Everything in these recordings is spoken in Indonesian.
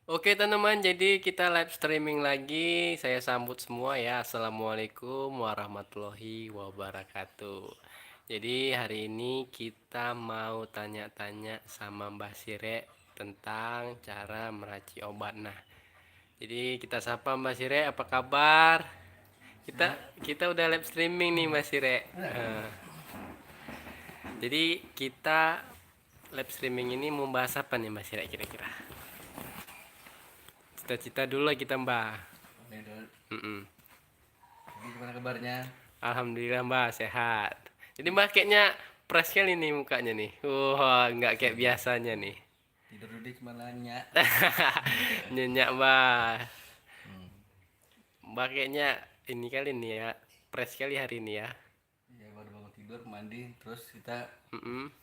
Oke teman-teman, jadi kita live streaming lagi. Saya sambut semua ya. Assalamualaikum warahmatullahi wabarakatuh. Jadi hari ini kita mau tanya-tanya sama Mbah Sire tentang cara meraci obat. Nah, jadi kita sapa Mbak Sire, apa kabar? Kita kita udah live streaming nih Mbak Sire. Jadi kita live streaming ini mau bahas apa nih Mbak Sire kira-kira? Cita-cita dulu lah kita Mbak. Oke, Dul. Mm-mm. Jadi gimana kabarnya? Alhamdulillah Mbak sehat. Jadi Mbak kayaknya fresh kali nih mukanya nih. Wah, nggak kayak Biasanya biasanya nih. tidur dulu cuma nanya. Nyenyak Mbak. Hmm. Mbak kayaknya ini kali nih ya. Fresh kali hari ini ya. Ya baru bangun tidur, mandi, terus kita Mm-mm.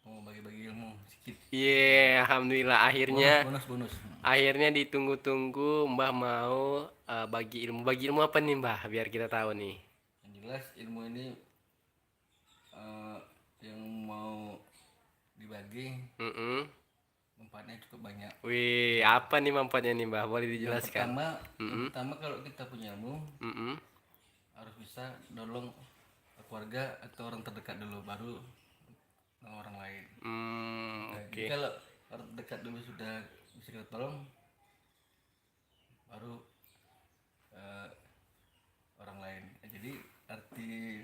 mau bagi-bagi ilmu sedikit. Iya, alhamdulillah akhirnya Bonus, bonus, bonus. akhirnya ditunggu-tunggu Mbah mau bagi ilmu. Bagi ilmu apa nih Mbah? Biar kita tahu nih. Yang jelas ilmu ini eh, yang mau dibagi Mm-mm. manfaatnya cukup banyak. Wih, apa nih manfaatnya nih Mbah? Boleh Yang dijelaskan? pertama, yang Mm-mm. pertama kalau kita punya ilmu Mm-mm. harus bisa nolong keluarga atau orang terdekat dulu, baru nolong orang lain. Nah, jadi Oke. kalau orang terdekat dulu sudah bisa kita tolong, baru eh, orang lain. Jadi arti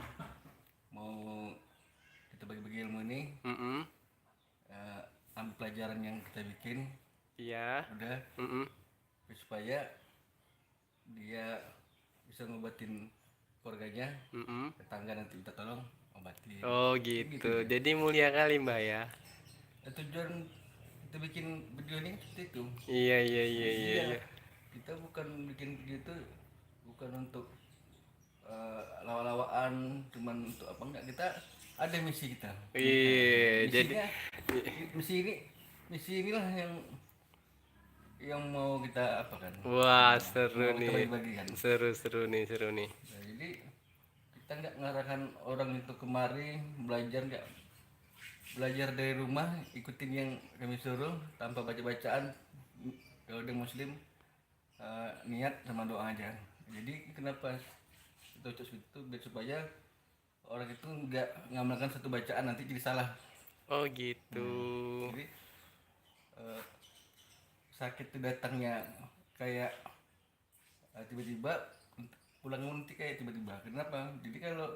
mau kita bagi-bagi ilmu ini, Mm-mm. eh, ambil pelajaran yang kita bikin Iya. udah, Mm-mm. supaya dia bisa ngobatin keluarganya, Mm-mm. tetangga nanti kita tolong obatin. Oh Kayak gitu gitu. ya. Jadi mulia kali Mbak ya. Dan tujuan kita bikin video ini seperti itu. Iya iya iya Jadi iya ya iya. kita bukan bikin video itu bukan untuk lawa-lawaan, cuman untuk apa enggak, kita ada misi kita. Nah, Iya. Jadi misinya, misi ini, misi inilah yang mau kita apa kan, wah seru mau kita nih. bagi-bagi kan. Seru nih seru nih. Nah, jadi kita nggak ngarahkan orang itu kemari belajar, nggak belajar dari rumah, ikutin yang kami suruh tanpa baca-bacaan. Kalau dia muslim, niat sama doa aja. Jadi kenapa kita ucap itu, biar supaya orang itu nggak ngamalkan satu bacaan nanti jadi salah. Oh gitu. Jadi eh, sakit itu datangnya kayak tiba-tiba, pulang nanti kayak tiba-tiba. Kenapa? Jadi kalau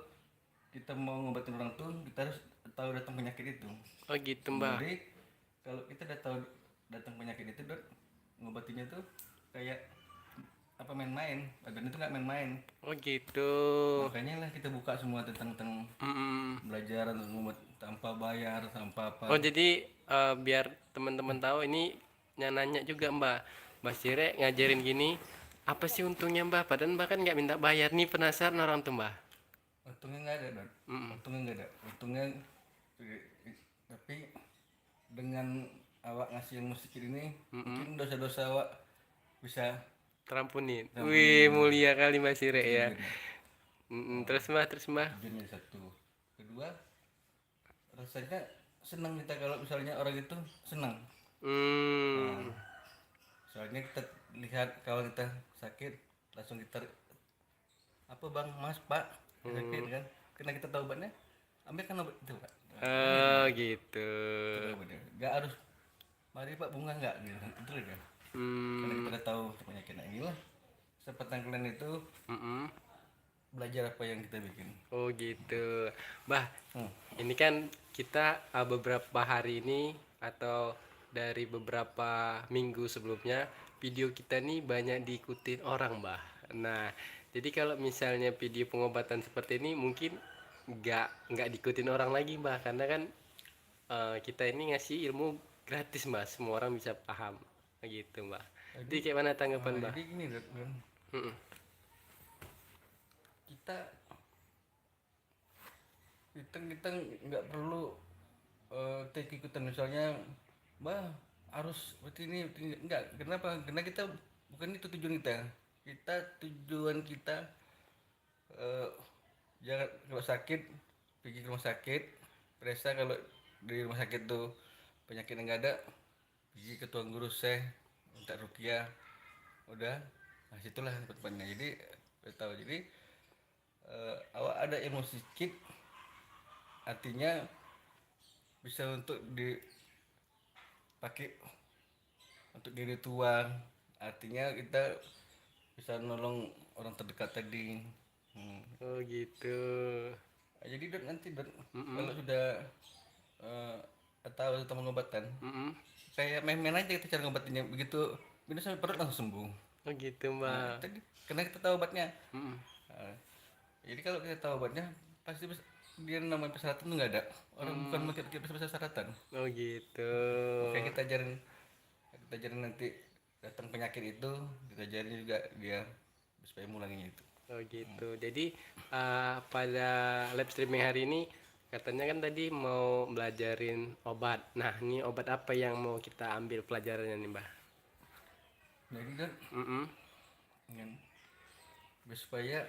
kita mau ngobatin orang tuh, kita harus tahu datang penyakit itu. Oh gitu Mbak. Jadi kalau kita udah tahu datang penyakit itu, Dok, ngobatinya tuh kayak apa, main-main. Badan itu nggak main-main. Oh gitu. Makanya lah kita buka semua tentang Mm-mm. belajar ngobat tanpa bayar, tanpa apa. Oh jadi biar teman-teman tahu ini nanya juga Mbak. Mbak Sire ngajarin gini. Apa sih untungnya Mbak? Padahal Mbak kan nggak minta bayar nih penasaran orang tuh Mbak. Untungnya nggak ada, Dok. Mm-mm. Untungnya nggak ada. Untungnya tapi dengan awak ngasih ilmu sedikit ini, mungkin dosa-dosa awak bisa Terampunin. Wih, diampuni. mulia kali Mas Sire Itu ya. tujuannya. Terus Mbah, terus Mbah. Tujuannya satu. Kedua, rasanya senang kita kalau misalnya orang itu senang. Hmm. Soalnya kita lihat kalau kita sakit, langsung kita, apa bang, mas, pak, saya sakit kan, karena kita tahu obatnya, ambil kan obat itu, pak. Nah, gitu, Oh, gitu. kita tahu obatnya, nggak harus mari pak bunga, nggak gitu, itu loh kan. Karena kita Hmm. udah tahu penyakit. Nah, inilah kesempatan kalian itu Mm-mm. belajar apa yang kita bikin. Oh, gitu. Mbah, Hmm. ini kan kita beberapa hari ini atau dari beberapa minggu sebelumnya video kita nih banyak diikutin orang, Mbah. Nah, jadi kalau misalnya video pengobatan seperti ini mungkin nggak diikutin orang lagi, Mbah, karena kan kita ini ngasih ilmu gratis Mbak, semua orang bisa paham gitu Mbak. Jadi Jadi, kayak mana tanggapan Mbak? jadi gini Dok, kan, Mm-mm. kita kita kita nggak perlu take ikutan, misalnya bah harus seperti ini, enggak. Kenapa? Karena kita bukan itu tujuan kita. Tujuan kita eh, jangan, kalau sakit pergi ke rumah sakit, periksa, kalau di rumah sakit tuh penyakit yang nggak ada, pergi ke tuan guru, saya minta baca ruqyah udah. Nah situlah tempatnya. Jadi tahu. Jadi awak ada ilmu sedikit artinya bisa untuk dipakai untuk diri tua, artinya kita bisa nolong orang terdekat tadi. Oh gitu. Jadi Dot, nanti Dot, Mm-mm. kalau sudah eh, tahu tentang pengobatan, Mm-mm. kayak main-main aja kita cara ngobatinnya, begitu minum sampai perut langsung sembuh. Oh gitu Nah, mbak. tadi karena kita tahu obatnya. Mm-mm. Nah, jadi kalau kita tahu obatnya pasti dia namanya persyaratan tuh nggak ada. Orang bukan mau tiap persyaratan. Oh gitu. Makanya kita ajarin nanti datang penyakit itu, kita ajarin juga dia supaya mulanginya itu. Oh gitu. Jadi pada live streaming hari ini katanya kan tadi mau belajarin obat. Nah, ini obat apa yang mau kita ambil pelajarannya nih, Mbah? Jadi kan Mm-mm. kan, supaya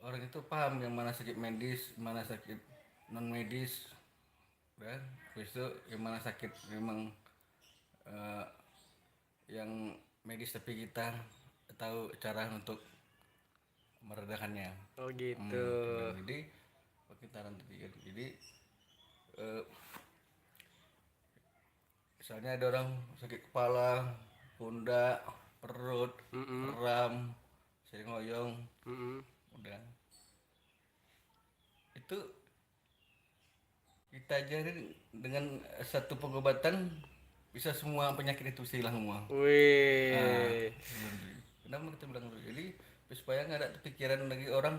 orang itu paham yang mana sakit medis, mana sakit non medis, dan besok yang mana sakit memang eh, yang medis tapi kita tahu cara untuk meredakannya. Oh gitu. Jadi kita nanti jadi eh, misalnya ada orang sakit kepala, pundak, perut, Mm-mm. kram, sering ngoyong, Mm-mm. udah itu kita ajarin dengan satu pengobatan bisa semua penyakit itu bisa hilang semua. Nah, Wih. kenapa kita bilang dulu? Jadi supaya nggak ada pikiran lagi orang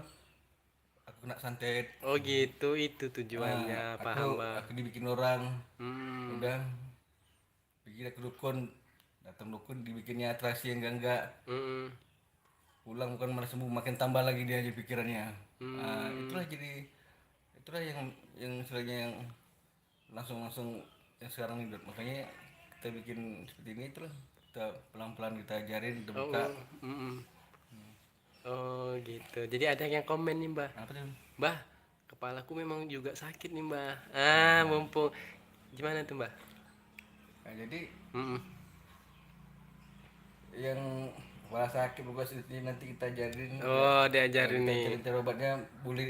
aku kena santet, Oh gitu, itu tujuannya. Paham, Mbah. aku dibikin orang, Hmm. udah bikin aku dukun, datang dukun dibikinnya atraksi yang enggak, Mm-mm. pulang bukan malah sembuh makin tambah lagi dia aja pikirannya. Nah, itulah yang istilahnya yang langsung yang sekarang ini Dok. Makanya kita bikin seperti ini itulah kita pelan-pelan kita ajarin kita Oh, buka. mm-mm. Oh gitu. Jadi ada yang komen nih, Mbah. Apa tuh? Mbah, kepalaku memang juga sakit nih, Mbah. Ah, mumpung. Gimana tuh, Mbah? Nah, jadi Mm-mm. yang kepala sakit bukan sedikit nanti kita ajarin juga. Oh, diajarin Kita nih. ajarin cara obatnya boleh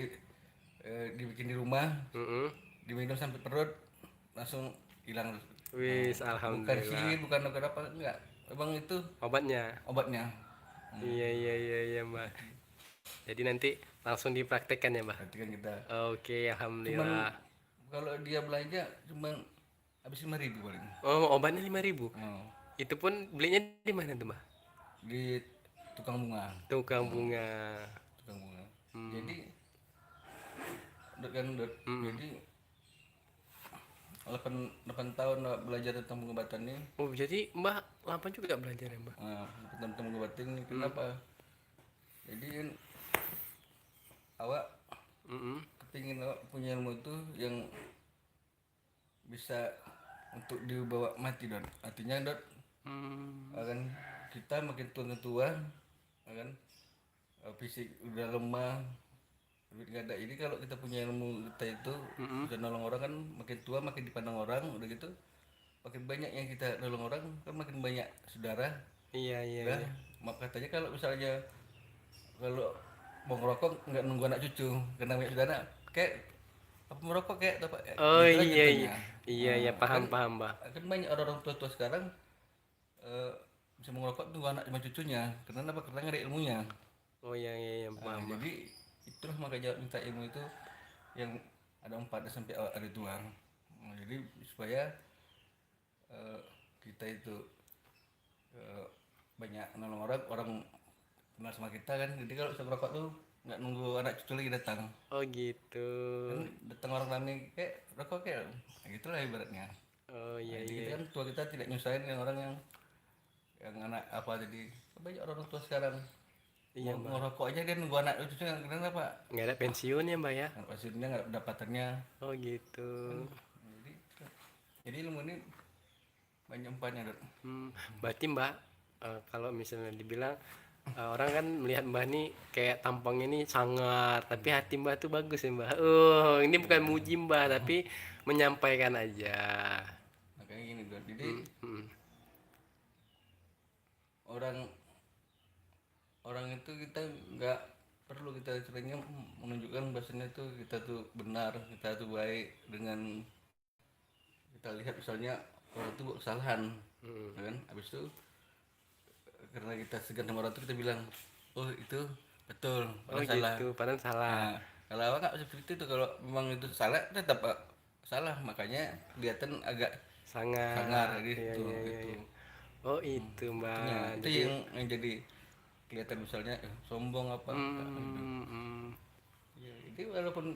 dibikin di rumah, Mm-mm. diminum sampai perut langsung hilang. Wis, Bukan alhamdulillah. sihir, bukan apa enggak. Memang itu Obatnya. obatnya. Iya, iya, iya, iya, Mbah. Jadi nanti langsung dipraktekkan ya, Mbah. Nanti kan kita Oke, cuman alhamdulillah. kalau dia belanja cuman habis 5.000 paling. Oh, obatnya 5.000. Oh, Itu pun belinya di mana tuh, Mbah? di tukang bunga, Tukang bunga. tukang bunga. Jadi Dot kan Dot. Jadi 8 tahun Dot belajar tentang pengobatan ini. Oh, jadi Mbah lama juga belajar ya, Mbah? Nah, tentang pengobatan ini kenapa? Jadi kan awak Mm-mm. kepingin awak punya ilmu itu yang bisa untuk dibawa mati Dot. Artinya Dot Hmm. akan kita makin tua akan fisik udah lemah, duit nggak ada. Jadi kalau kita punya ilmu kita itu bisa nolong orang kan makin tua makin dipandang orang, udah gitu makin banyak yang kita nolong orang kan makin banyak saudara. Iya, iya, Udah, iya. mak katanya kalau misalnya kalau mau ngerokok nggak nunggu anak cucu karena banyak saudara kayak apa merokok kayak apa Oh, gitu lah iya, iya. contohnya. Iya, iya, paham, Kan paham, Mbah. kan banyak orang tua sekarang eh, bisa mengerokok tuh anak cuma cucunya karena apa, karena nggak ada ilmunya. Oh, iya, iya, iya, paham, Mbah. Jadi itulah makanya minta ilmu itu yang ada 4 sampai ada tuang. Jadi supaya eh, kita itu eh, banyak nolong orang kenal sama kita kan. Jadi kalau saya merokok tuh nggak nunggu anak cucu lagi datang, Oh, gitu. kan datang orang rame kayak rokok kayak gitulah ibaratnya. Oh, iya, Jadi iya. kita kan tua kita tidak nyusahin yang orang yang anak apa, jadi banyak orang tua sekarang Iya, mau Mbah. ngerokok aja dia nunggu anak cucunya, kenapa? Nggak ada pensiun ya, Mbah ya? Nah, pastinya nggak ada pendapatannya. Oh, gitu. Jadi ilmu ini banyak manfaatnya Dok. Berarti Mbak, kalau misalnya dibilang orang kan melihat Mbak ini kayak tampang ini sangar, tapi hati Mbak tuh bagus ya Mbak. Oh, ini bukan muji Mbak, tapi menyampaikan aja. Makanya gini Dok. Jadi Hmm. itu kita nggak perlu kita istilahnya menunjukkan bahasanya tuh kita tuh benar, kita tuh baik dengan kita lihat misalnya orang itu buat kesalahan, ya kan? Habis itu karena kita segan sama orang itu kita bilang, oh itu betul, Oh padahal salah. gitu, padahal salah. Nah, kalau awak nggak seperti itu, kalau memang itu salah tetap salah, makanya kelihatan agak sangar Sangat. Iya gitu iya iya. gitu. Iya. Oh itu Itunya Mbak. itu Jadi yang jadi kelihatan misalnya sombong apa enggak gitu. hmm, hmm. Ya, jadi walaupun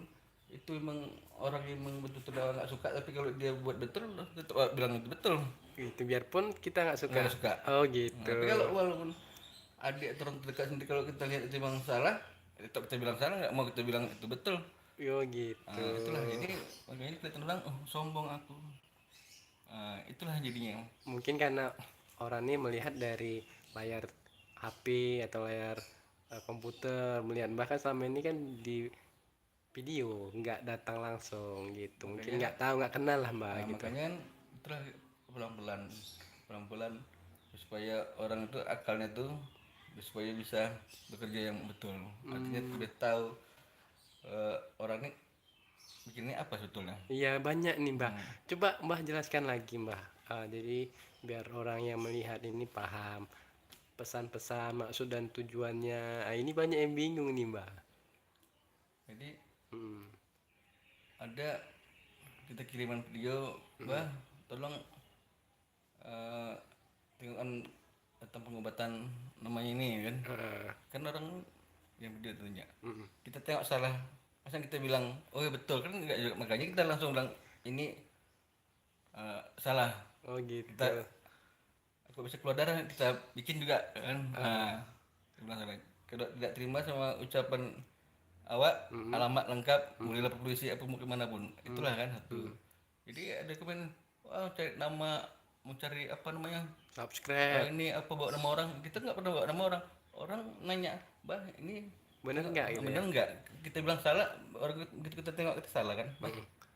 itu memang orang yang memang betul-betul awak nggak suka, tapi kalau dia buat betul tetap awak bilang itu betul, Gitu biarpun kita nggak suka. nggak suka. Oh Nah, gitu. tapi kalau walaupun adik atau orang terdekat sendiri kalau kita lihat itu memang salah, tetap kita bilang salah, nggak mau kita bilang itu betul. Yo gitu. Nah, itulah jadi makanya kelihatan orang oh sombong aku. Nah, itulah jadinya. Mungkin karena orang ini melihat dari layar HP atau layar komputer, melihat bahkan selama ini kan di video nggak datang langsung gitu, mungkin Makanya nggak tahu nggak kenal lah Mbak nah, gitu. makanya kan itulah pelan-pelan pelan-pelan supaya orang itu akalnya tuh supaya bisa bekerja yang betul. Artinya dia tahu orang ini bikinnya apa sebetulnya. Iya banyak nih Mbak, coba Mbak jelaskan lagi Mbak. Jadi biar orang yang melihat ini paham pesan-pesan maksud dan tujuannya. Ini banyak yang bingung nih Mbak. Jadi Hmm. ada kita kiriman video, bah tolong eh tengokkan tentang pengobatan namanya ini kan. Ah, Kan orang yang video tentunya. mm. Kita tengok salah, masa kita bilang oh ya betul kan enggak juga, makanya kita langsung bilang ini salah. Oh gitu. Kita aku bisa keluar darah kita bikin juga kan. Nah, kita bilang salah. Kalau tidak terima sama ucapan awak, alamat lengkap, bolehlah lapor polisi apa mau kemana pun. Itulah kan satu. Jadi ada komen, wah cari nama, mau cari apa namanya? Subscribe. Ini apa bawa nama orang? Kita nggak pernah bawa nama orang. Orang nanya, bah ini Bener nggak gitu ya? benar nggak? Kita bilang salah, orang gitu kita tengok kita salah kan? Bah,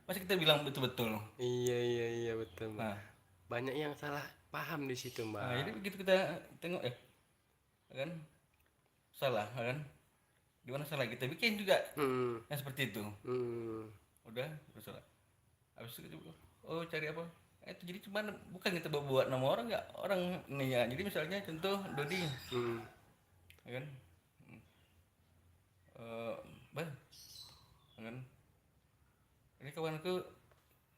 masih kita bilang betul-betul. Iya iya iya betul Mbak. Nah, Banyak yang salah paham di situ Mbak. nah jadi begitu kita tengok kan salah kan? Di mana salah kita bikin juga Hmm, yang seperti itu. hmm, Udah salah. Habis itu kita, oh cari apa? Itu jadi cuman bukan kita buat nama orang nggak orang nih ya. Jadi misalnya contoh Dodi, hmm. ya kan? Bah, ya kan? Ini kawanku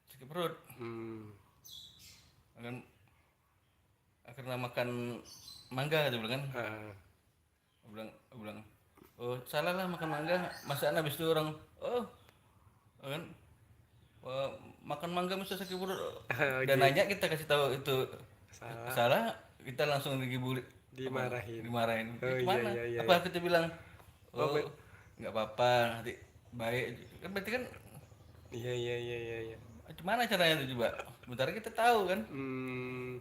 sakit perut, Hmm. ya kan? Karena makan mangga gitu bilang kan? Ah, Aku bilang, oh salah lah makan mangga. Masaan habis itu orang, oh, ya kan? Wah, makan mangga mesti sakit perut. Dan nanya kita kasih tahu itu salah salah, kita langsung digibuli, dimarahin. dimarahin. Oh iya Gimana? iya iya. Apa kita bilang, Oh, oh nggak apa-apa, nanti baik. Kan berarti kan iya iya iya iya iya. gimana caranya itu coba? Sementara kita tahu kan. Hmm.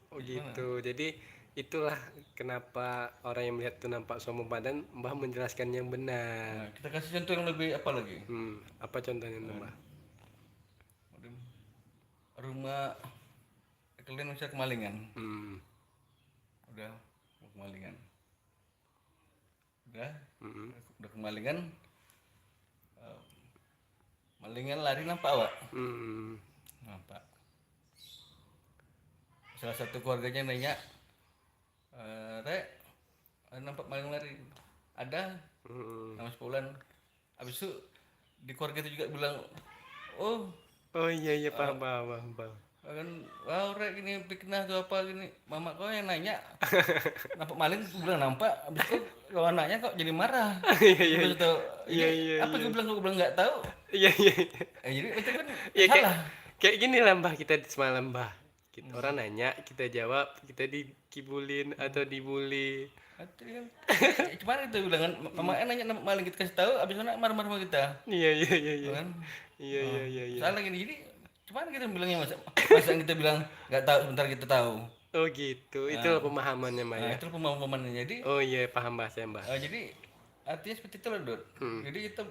Oh gitu. Jadi itulah kenapa orang yang melihat itu nampak sombong padan Mbah menjelaskan yang benar. Nah, kita kasih contoh yang lebih apa lagi? Apa contohnya tuh Mbah? Rumah kalian bisa kemalingan. Hmm. Udah kemalingan. Udah, Hmm. udah kemalingan. Malingan lari nampak awak. Hmm. Nampak. Salah satu keluarganya nanya, Rek, nampak maling lari. Ada, Hmm. nama sebulan. Habis itu di keluarga itu juga bilang, oh, Oh iya iya paham paham paham. Paham. kan, wow, Rek ini fitnah tuh apa gini. Mama kau yang nanya, nampak maling, gue bilang nampak. Habis itu kawan nanya kok jadi marah. Iya iya Habis itu, iya ini iya apa iya. gue bilang nggak tahu. Iya iya. Jadi itu kan Ya kayak salah. kayak gini lah Mbah kita semalam Mbah. Kita orang nanya, kita jawab, kita dikibulin atau dibully. Cuman itu bilang kan, mama nanya nampak maling kita kasih tahu, habis itu marah-marah sama kita. Iya iya iya iya. Kan? Iya iya iya iya. Salah gini, jadi cuman kita bilangnya masa kita bilang nggak tahu sebentar kita tahu. Oh gitu. Itulah pemahamannya Mbak Nah, ya. itu pemahamannya. Jadi Oh iya paham bahasa Mbah. jadi artinya seperti itu loh, Dot. Jadi kita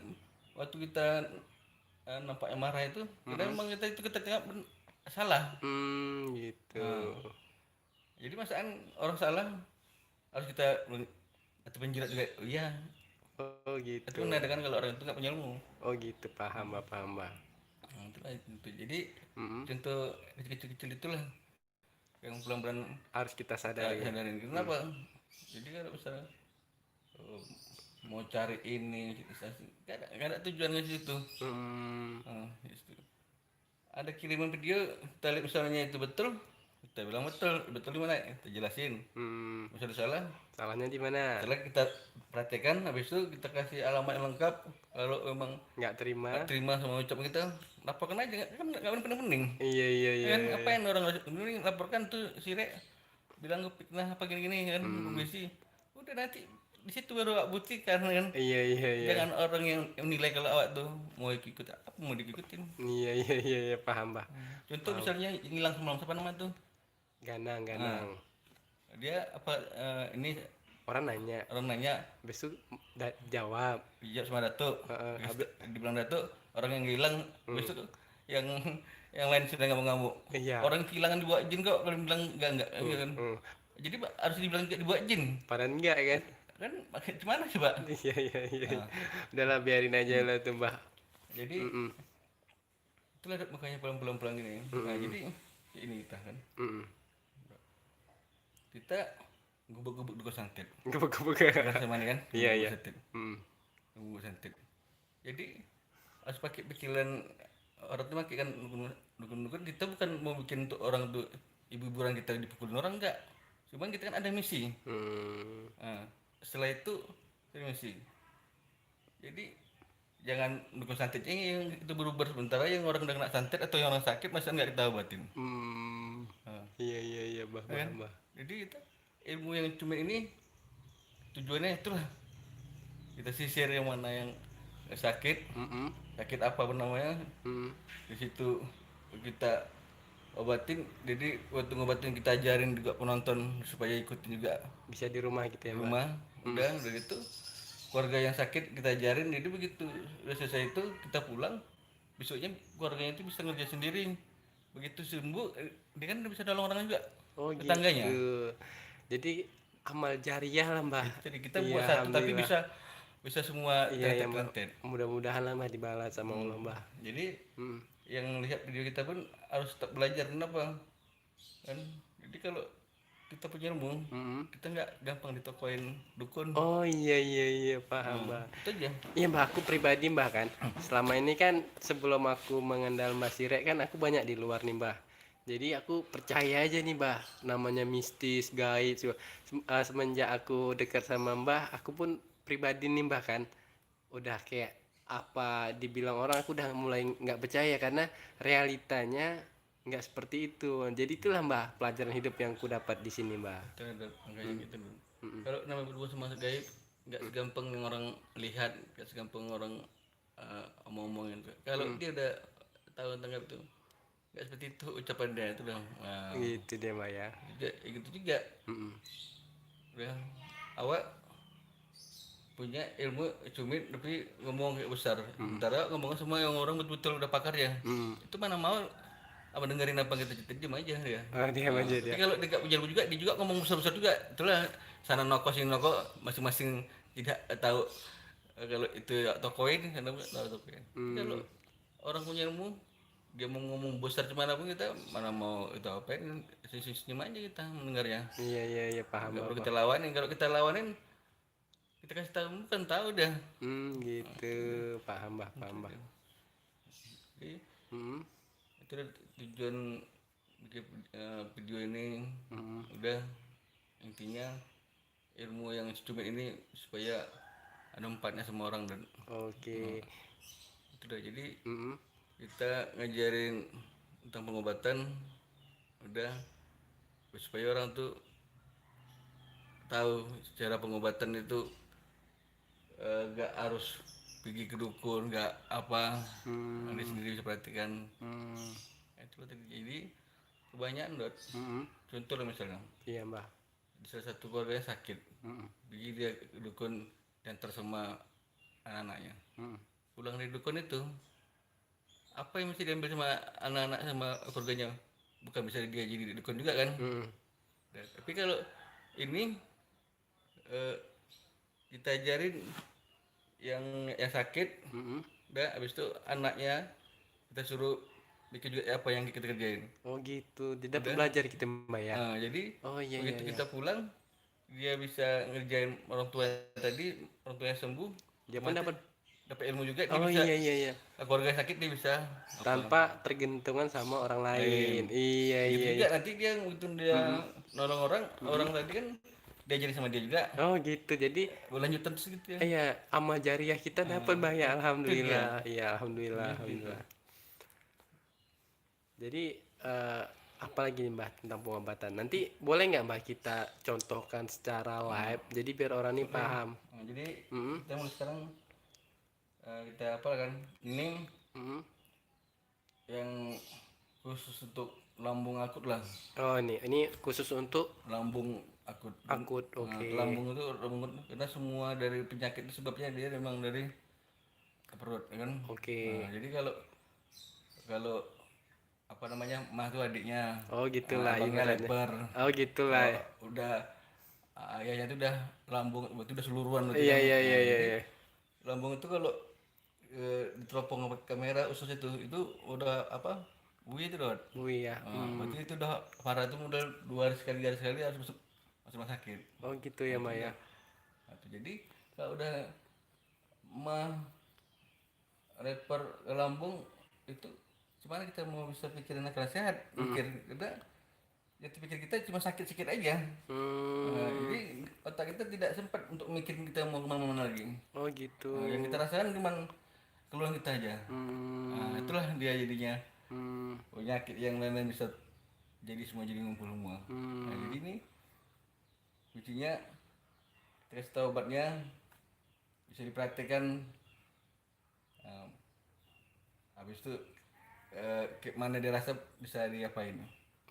waktu kita nampaknya marah itu, kita memang kita tengok salah. Gitu. Jadi masaan orang salah harus kita atau penjilat juga. Oh, iya. Oh Itu gitu. kan ada kan kalau orang itu nggak punya ilmu. Oh gitu, paham Mbah, paham Mbah. Nah, itulah itu. Jadi Mm-mm. contoh kecil-kecil itulah yang pelan-pelan Harus kita kita sadari ya. sadarin. Mm. Kenapa? Jadi kalau misalnya eh, mau cari ini, nggak ada tujuan ke situ. Mm. Nah, itu. Ada kiriman video, kita lihat misalnya itu betul, kita bilang betul, betul di mana? Kita jelasin. Mm. Misalnya salah, Salahnya di mana? setelah kita perhatikan, habis itu kita kasih alamat yang lengkap. Kalau memang Nggak terima? nggak terima sama ucapan kita, laporkan aja, kan nggak pening-pening. Iya iya Ya iya kan, iya. Iya. ngapain orang ini laporkan tuh si Rek bilang fitnah apa gini-gini kan, Mm. publisi. Udah nanti di situ baru awak buktikan kan. Iya iya iya. Jangan orang yang menilai kalau awak tuh mau ikut apa mau diikutin. Iya iya iya iya, paham Mbah. Contoh Paham. misalnya yang hilang semalam siapa nama tuh? Ganang Nah, ganang. dia apa ini Orang nanya, orang nanya besok jawab. hijab sama datuk. Heeh, Terus dibilang datuk, orang yang hilang mm. besok yang yang lain sudah ngamuk-ngamuk. Iya. Orang kehilangan dibawa jin kok kalau bilang enggak gitu kan. Mm. Jadi harus dibilang enggak dibawa jin. Padahal enggak kan? Kan gimana coba? Iya iya iya. Nah, Udahlah biarin aja hmm. lah tuh Mbah. Jadi Mm-mm. itulah makanya pelan-pelan gini. Nah, Mm-mm. jadi ini kita kan. Mm-mm. Kita gubuk-gubuk duka santet. Gebek-gebek. Kan sama nih kan? Iya Gubuk iya. santet. Mm. Gubuk santet. Jadi harus pakai pikiran orang tuh pakai kan dukun-dukun kita bukan mau bikin untuk orang tuh ibu-ibu orang kita dipukulin orang enggak. Cuman kita kan ada misi. Mm. Nah, setelah itu ada misi. Jadi jangan dukun santet ini yang itu berubah sementara yang orang udah kena santet atau yang orang sakit masa nggak kita obatin. Mm. Nah, Iya iya iya Mbah, kan? Mbah, Mbah. Jadi kita ilmu yang cuma ini tujuannya itulah kita sisir yang mana yang sakit, Mm-mm. sakit apa pun namanya, Mm. di situ kita obatin. Jadi waktu ngobatin kita ajarin juga penonton supaya ikutin juga Bisa di rumah gitu di ya Mbah. rumah. Udah gitu keluarga yang sakit kita ajarin. Jadi begitu udah selesai itu kita pulang, besoknya keluarganya itu bisa ngerjain sendiri. Begitu sembuh dia kan udah bisa nolong orang juga, Oh gitu. tetangganya. Jadi amal jariah lah Mbah. Jadi kita Iya buat satu tapi alhamdulillah. bisa semua Iya ya Mbah. tertentu. Mudah-mudahan lah Mbah dibalas sama Allah Mbah. Jadi Mm. yang lihat video kita pun harus tetap belajar. Kenapa kan? Jadi kalau kita punya ilmu, Mm. kita nggak gampang ditokoin dukun. Oh iya iya iya paham Mbah. Itu aja. Iya Mbah, aku pribadi Mbah kan. Selama ini kan sebelum aku mengenal Mbah Sirek kan aku banyak di luar nih Mbah. Jadi aku percaya aja nih Mbah, namanya mistis, gaib. Semenjak aku dekat sama Mbah, aku pun pribadi nih Mbah kan, udah kayak apa dibilang orang aku udah mulai nggak percaya karena realitanya nggak seperti itu. Jadi itulah Mbah pelajaran hidup yang aku dapat di sini Mbah. Terhadap makanya gitu. Kalau namanya berdua sama gaib, nggak segampang yang orang lihat, nggak segampang orang omong-omongin. Kalau dia udah tahu tentang itu, nggak seperti itu ucapan dia itu udah. Wow. Gitu deh Mbah ya. Gitu juga. Mm-mm. Udah awak punya ilmu cumit tapi ngomong kayak besar. Sementara ngomong semua yang orang betul-betul udah pakar ya. Mm. Itu mana mau apa dengerin apa kita cerita diam aja ya. Oh, diam aja Tapi dia. kalau dia nggak punya ilmu juga, dia juga ngomong besar-besar juga. Itulah sana noko sini noko masing-masing tidak tahu kalau itu tokoin karena nggak tahu tokoin. Tapi kalau orang punya ilmu dia mau ngomong besar gimana pun kita mana mau itu apa senyum aja kita mendengarnya. Iya iya iya paham Nggak perlu Bapak. kita lawanin. Kalau kita lawanin kita kasih tahu bukan tahu dah. Gitu paham Mbah. Jadi Hmm. itu dah tujuan bikin, video ini. Hmm. Udah intinya ilmu yang cumit ini supaya ada manfaatnya semua orang dan Oke. itu dah. Jadi Hmm. kita ngajarin tentang pengobatan udah supaya orang tuh tahu cara pengobatan itu gak harus pergi ke dukun, gak apa. Anda sendiri bisa perhatikan. Hmm. Itu tadi. Jadi kebanyakan dot. Hmm. Contoh lah misalnya Iya Mbah. di salah satu keluarganya sakit, Hmm. pergi dia ke dukun dan sama anak-anaknya. Hmm. Pulang dari dukun itu apa yang mesti diambil sama anak-anak sama keluarganya? Bukan bisa dia jadi dukun juga kan? Hmm. Tapi kalau ini kita ajarin yang sakit, Mm-mm. udah habis itu anaknya kita suruh bikin juga apa yang kita kerjain. Oh gitu, dia dapat Udah. belajar gitu Mbak ya. Jadi Oh iya iya begitu iya. kita pulang dia bisa ngerjain orang tua tadi, orang tua yang sembuh, Dia pun otomatis dapat. dapat ilmu juga, dia Oh bisa iya iya iya. keluarga sakit dia bisa apa Tanpa tergantungan sama orang lain. lain. Iya Begitu iya juga iya. nanti dia begitu dia nolong orang, orang tadi kan diajarin sama dia juga Oh gitu. Jadi berlanjutan terus gitu ya. iya, amal jariah kita dapat Mbah ya. Itu dia. Alhamdulillah. Iya, alhamdulillah, Begitu itu. alhamdulillah. Jadi apalagi nih Mbah tentang pengobatan. Nanti boleh nggak Mbah kita contohkan secara live. Jadi biar orang ini paham. Jadi Mm-mm. kita mulai sekarang kita apa kan ini Mm-mm. yang khusus untuk lambung akut lah. Oh ini khusus untuk Lambung akut. akut. Oke. Lambung itu karena semua dari penyakit itu sebabnya dia memang dari perut ya kan. Oke. Jadi kalau kalau apa namanya mah tuh adiknya, Oh gitulah abangnya ibaratnya. lebar, Oh gitulah. udah ayahnya itu udah lambung itu udah seluruhan berarti Iya kan. iya iya iya. Jadi Iya. lambung itu kalau diteropong sama kamera usus itu udah apa bui itu dot. Oh iya. Berarti itu udah parah, itu udah 2 hari sekali harus masuk rumah sakit. Oh gitu ya Mbak ya. Jadi kalau udah mah rapper ke lambung itu gimana kita mau bisa pikirin akal sehat, mikir kita jadi pikir kita cuma sakit sedikit aja. Jadi otak kita tidak sempat untuk mikir kita mau kemana-mana lagi. Oh gitu. Yang kita rasakan cuma keluhan kita aja. Itulah dia jadinya penyakit yang lain-lain bisa jadi semua jadi ngumpul semua. Jadi ini kuncinya kita kasih tahu obatnya, bisa dipraktekkan. Habis itu mana dia rasa bisa diapain.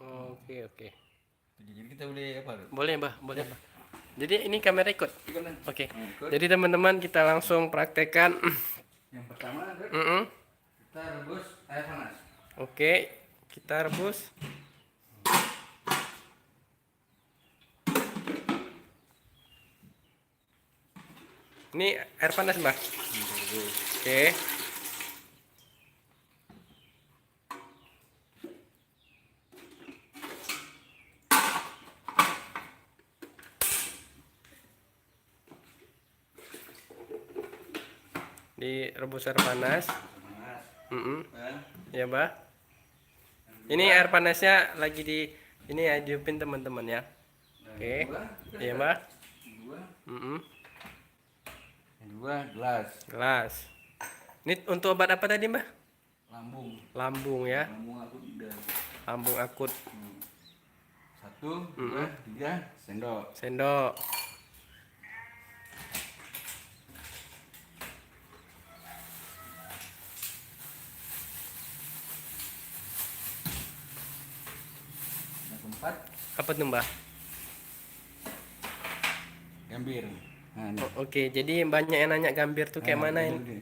Oke oke. Jadi kita boleh apa tuh? Boleh Mbah, boleh Mbah. Jadi ini kamera ikut. Ikut. Oke. Ikut. Jadi teman-teman kita langsung praktekkan. Yang pertama Mm-mm. kita rebus air panas. Oke, kita rebus. Ini air panas Mbah. Oke. Direbus air panas. Ya Mbah. Ini air panasnya lagi di ini ya dihidupin teman-teman ya. Oke. Iya Mbah. Dua gelas. Gelas. Ini untuk obat apa tadi Mbah? Lambung. Lambung ya. Lambung aku udah. Lambung akut. 1, 2, 3 sendok. Sendok. Yang keempat Apa tuh Mbah? gambir. Nah, Oke, jadi banyak yang nanya gambir tuh kayak mana ini? ini.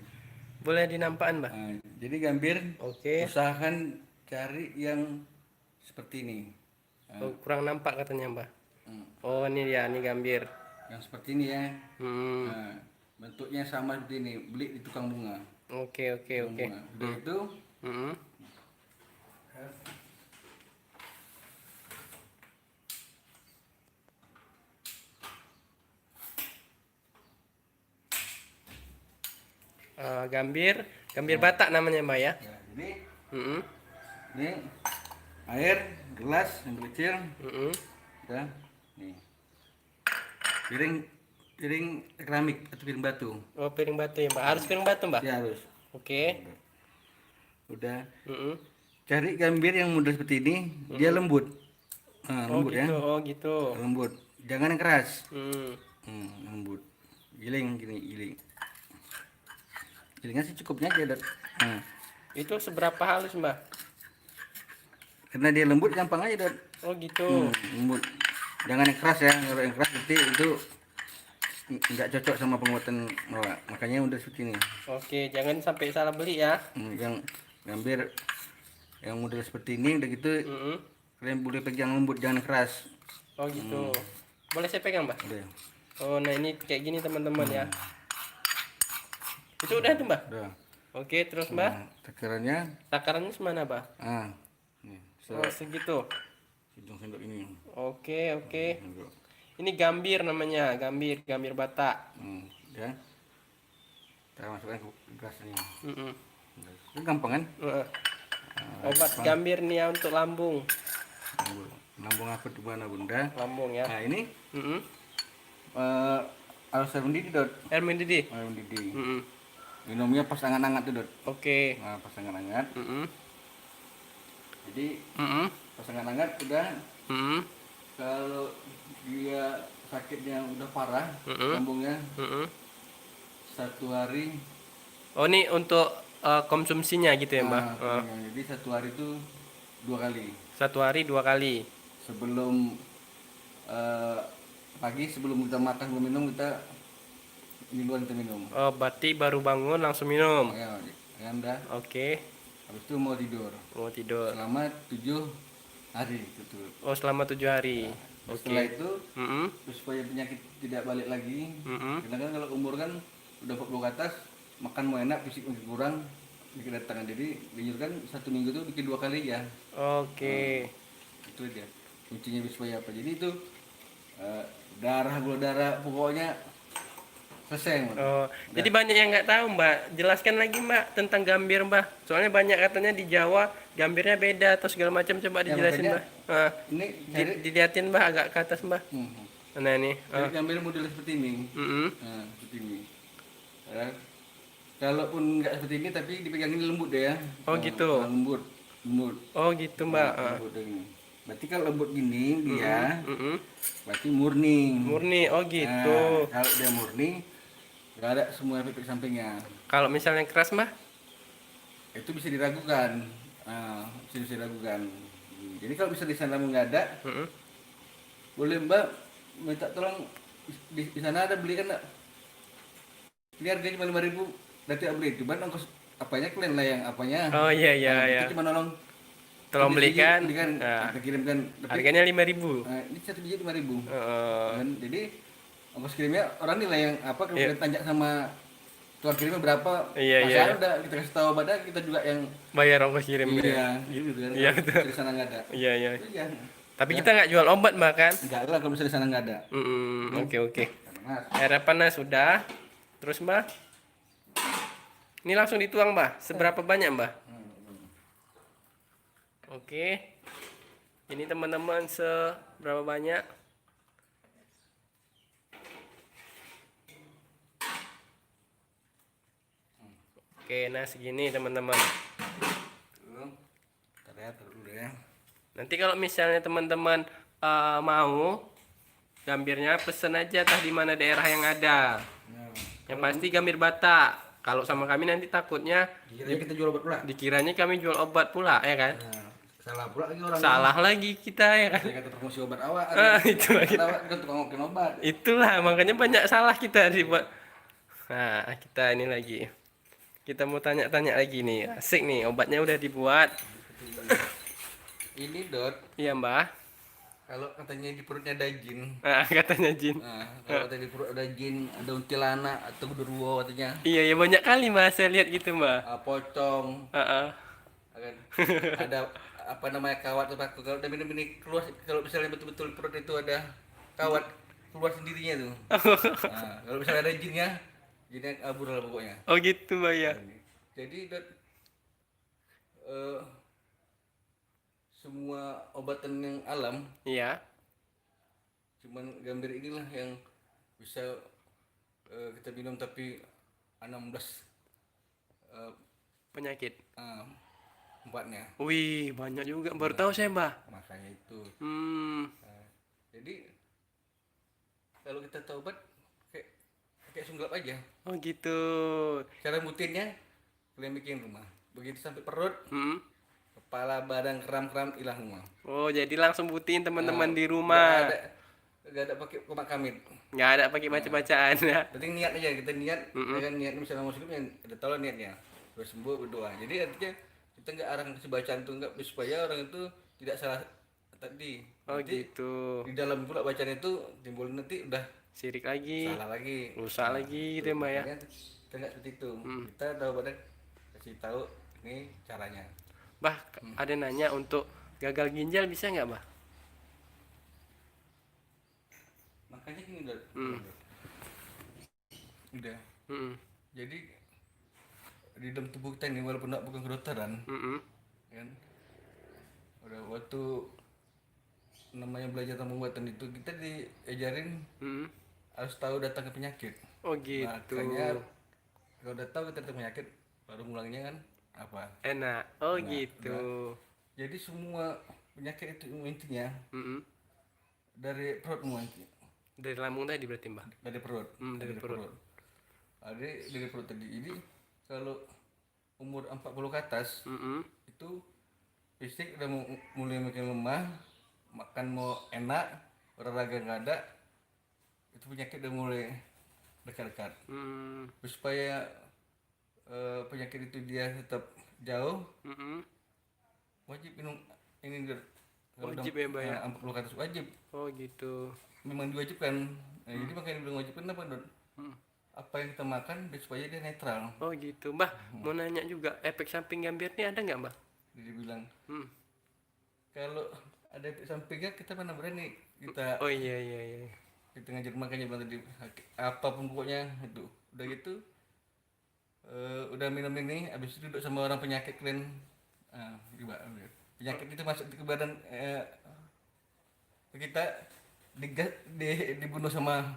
Boleh dinampakan Mbah? Jadi gambir Oke. usahakan cari yang seperti ini. Oh, kurang nampak katanya Mbah. Hmm. Oh ini ya, ini gambir. Yang seperti ini ya. Hmm. Nah, bentuknya sama seperti ini. Beli di tukang bunga. Oke oke oke. Bunga. Udah itu Mm-mm. Gambir Batak namanya Mbak ya. ya, ini Mm-mm. ini air gelas yang kecil Mm-mm. ya. Nih. Piring piring keramik atau piring batu. Oh piring batu ya Mbak. Harus piring batu Mbak. Ya harus. Oke. Udah. Mm-mm. Cari gambir yang mudah seperti ini, dia lembut. Nah, Oh lembut gitu. ya. Oh gitu. Lembut. Jangan yang keras. Hmm. Lembut. Giling gini, giling. Gilingnya sih cukupnya aja, Dot. Nah, Itu seberapa halus Mbak? karena dia lembut gampang aja, Dot. Oh gitu. Lembut. Jangan yang keras ya. Kalau yang keras nanti itu nggak cocok sama penguatan Mawar. Makanya udah seperti ini. Oke, jangan sampai salah beli ya. Yang gambir yang model seperti ini udah gitu Mm-mm. kalian boleh pegang lembut, jangan keras. Oh gitu. Boleh saya pegang Mbak? Udah. Oh, nah ini kayak gini teman-teman ya. Itu udah tuh, Mbah. Udah. Oke, terus Mbah, Takarannya, takarannya semana, Mbah? nih, Oh, segitu. hidung sendok ini. Oke, oke. Sendok. Ini gambir namanya, gambir bata. Ya. Kita masukkan ke gelas ini. Mm-mm. Itu gampang kan? Heeh. Obat gambir nih ya untuk lambung. Lambung apa di mana bunda? Lambung ya. Nah ini Mm-mm. harus air mendidih dot. Air mendidih. Air mendidih. Mm-mm. Minumnya pas hangat-hangat tuh dot. Oke. Nah pas hangat-hangat. Mm-mm. Jadi Mm-mm. pas hangat-hangat udah. Mm-mm. Kalau dia sakitnya udah parah, Mm-mm. lambungnya Mm-mm. 1 hari. Oh, ini untuk konsumsinya gitu ya, Mbah? Jadi 1 hari itu 2 kali. 1 hari 2 kali. Sebelum pagi sebelum kita makan sebelum minum kita duluan kita minum. Oh, berarti baru bangun langsung minum. Ya, anda. Oke. Habis itu mau tidur Mau tidur. selama 7 hari gitu. Oh, selama 7 hari. Setelah Oke. itu Mm-mm. supaya penyakit tidak balik lagi. Mm-mm. Karena kan kalau umur kan udah 40 ke atas, makan mau enak, fisik masih kurang, dikit datangan. Jadi dianjurkan 1 minggu itu bikin 2 kali ya. Oke. Itu dia kuncinya supaya apa. Jadi itu darah, gula darah, pokoknya selesai. Mbak. Oh, jadi banyak yang nggak tahu, Mbak. Jelaskan lagi, Mbak, tentang gambir, Mbak. Soalnya banyak katanya di Jawa gambirnya beda atau segala macam. Coba Ya, dijelasin, makanya Mbak. Ah, Ini cari dilihatin, Mbak, agak ke atas, Mbak. Nah, ini. Jadi ambil model seperti ini. Mm-mm. Nah, seperti ini. Ya. Kalaupun nggak seperti ini tapi dipegangin lembut deh ya. Oh, gitu. Lembut, lembut. Oh, gitu, Mbak. Ah. Lembut ini. Berarti kalau lembut gini dia, Mm-mm. berarti murni. Murni. Oh, gitu. Nah, kalau dia murni, nggak ada semua efek sampingnya. Kalau misalnya keras, Mbak? Itu bisa diragukan. Bisa diragukan. Jadi kalau bisa di sana nggak ada, Mm-mm. boleh Mbak minta tolong di sana ada beli kan nggak? Ini harganya cuma 5.000, nanti tak beli. Cuman ongkos apanya kalian lah yang apanya. Oh, iya, iya, iya. Kita cuma nolong. Tolong belikan. Belikan, Nah, kita kirimkan. Tapi, harganya 5.000. ini 1 biji 5.000. Oh, Jadi ongkos kirimnya orang nilai yang apa kalau Iya. kita tanya sama tukang kirimnya berapa. Iya, iya, Masalah iya. udah kita kasih tahu obatnya, kita juga yang bayar ongkos kirim. iya gitu kan. Iya, Kalau betul. di sana nggak ada. Iya, iya. Iya. Tapi kita nggak jual obat, Mbak, kan? Enggak lah kalau misalnya di sana nggak ada. Oke, oke. Mas, Airnya panas sudah. Terus, Mbak? Ini langsung dituang, Mbak. Seberapa banyak, Mbak? Oke. Ini teman-teman seberapa banyak? Oke, nah segini teman-teman. Ntar ya, taruh dulu ya. Nanti kalau misalnya teman-teman mau gambirnya pesen aja tah di mana daerah yang ada. Nah, Yang pasti gambir Batak. Kalau sama kami nanti takutnya dikiranya kita jual obat pula. dikiranya kami jual obat pula, ya kan? Nah, salah pula lagi orang. Salah lagi kita, ya kan? Saya kata promosi obat awak. Itu lagi. Awak kan tukang ngokin obat. Itulah makanya banyak salah kita dibuat. Nah, kita ini lagi. Kita mau tanya-tanya lagi nih. Asik nih, obatnya udah dibuat. Ini Dot, Iya, Mbah. kalau katanya di perutnya ada jin. Nah, katanya Jin. Nah, kalau katanya di perut ada jin, ada kuntilanak atau genderuwo katanya. Iya, ya banyak kali Mbah saya lihat gitu, Mbah. Pocong, Heeh. akan ada apa namanya kawat atau aku kalau udah minum ini keluar, kalau misalnya betul-betul perut itu ada kawat keluar sendirinya tuh. Nah, kalau misalnya ada jinnya kabur lah pokoknya. Oh gitu, Mbah ya. Jadi Dot, semua obatan yang alam, Iya. cuman gambir inilah yang bisa kita minum tapi 16 Penyakit. empatnya. Wih, banyak juga. Baru tahu saya, Mbah. Makanya itu. Jadi kalau kita taubat kayak sunggap aja. Oh gitu. Cara butinnya kalian bikin rumah. Begitu sampai perut, Hmm. kepala, badan, keram-keram hilang semua. Oh, jadi langsung buktiin teman-teman di Nggak rumah. ada pakai komak kamit. Nggak ada pakai baca-bacaan ya. Penting niat aja, kita niat, ya kan niat misalnya muslim yang ada tahu niatnya. Terus sembuh berdoa. Jadi artinya kita nggak arang kasih bacaan tuh nggak supaya orang itu tidak salah tadi. Oh Nanti gitu. di dalam pula bacaan itu timbul nanti udah sirik lagi, salah lagi. rusak lagi gitu ya, Mbak ya. Makanya kita nggak seperti itu. Kita tahu pada kasih tahu ini caranya. Bah, ada nanya untuk gagal ginjal bisa nggak, Bah? Makanya gini Dot. Udah. Mm-mm. Jadi di dalam tubuh kita ini walaupun bukan kedokteran, Mm-mm. kan udah waktu namanya belajar tentang pembuatan itu kita diajarin Mm-mm. harus tahu datang ke penyakit. Oh gitu. Makanya kalau udah tahu kita datang penyakit baru ngulangnya kan apa. Enak. Oh Nah, gitu. jadi semua penyakit itu intinya Mm-mm. dari perut semua intinya. Dari lambung tadi berarti, Mbak. Dari perut. Dari perut. Dari perut tadi. Jadi kalau umur 40 ke atas Mm-mm. itu fisik udah mulai makin lemah, makan mau enak, olahraga nggak ada, itu penyakit udah mulai dekat-dekat. Mm. Supaya penyakit itu dia tetap jauh, Mm-mm. wajib minum ini Dok. Kalau Wajib ya, Mbak ya. 40 ke atas wajib, Oh gitu. memang diwajibkan. Nah, jadi makanya dibilang wajib kenapa Dok? Apa yang kita makan supaya dia netral. Oh gitu, Mbak. Mau nanya juga, efek samping gambir ini ada nggak, Mbak? Jadi bilang Hmm. kalau ada efek sampingnya kita mana berani kita Oh iya iya iya. kita ngajar, makanya bilang tadi apapun pokoknya itu udah gitu udah minum ini habis itu duduk sama orang penyakit kalian juga penyakit itu masuk ke badan kita dibunuh sama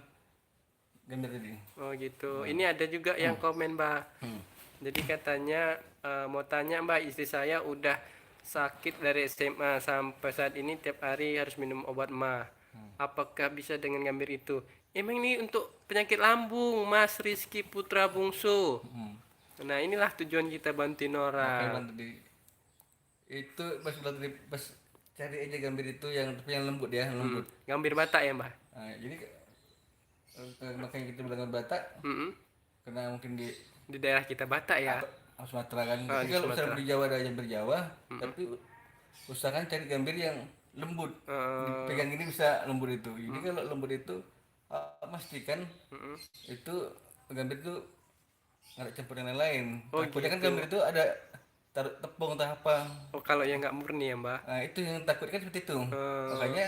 gambir tadi. Oh gitu. Ini ada juga yang komen, Mbak. Jadi katanya mau tanya, Mbak, istri saya udah sakit dari SMA sampai saat ini tiap hari harus minum obat mah. Apakah bisa dengan gambir itu? Emang ini untuk penyakit lambung, Mas Rizky Putra Bungsu. Nah inilah tujuan kita bantuin Makanya orang. bilang tadi itu pas bilang tadi pas cari aja gambir itu yang tapi yang lembut ya, lembut. Gambir Batak ya, Mbak? Nah, jadi makanya kita bilang Batak Mm-mm. karena mungkin di Di daerah kita Batak ya. Sumatera kan. Ah, Jadi di kalau Sumatera. misalnya di Jawa ada yang berjawa, tapi usahakan cari gambir yang lembut. Dipegang ini bisa lembut itu. Jadi kalau lembut itu pastikan itu gambir itu nggak ada campur yang lain. Oh, Takutnya kan gitu. gambir itu ada taruh tepung atau apa. Oh kalau yang nggak murni ya, Mbak? Nah, itu yang takut kan seperti itu. Makanya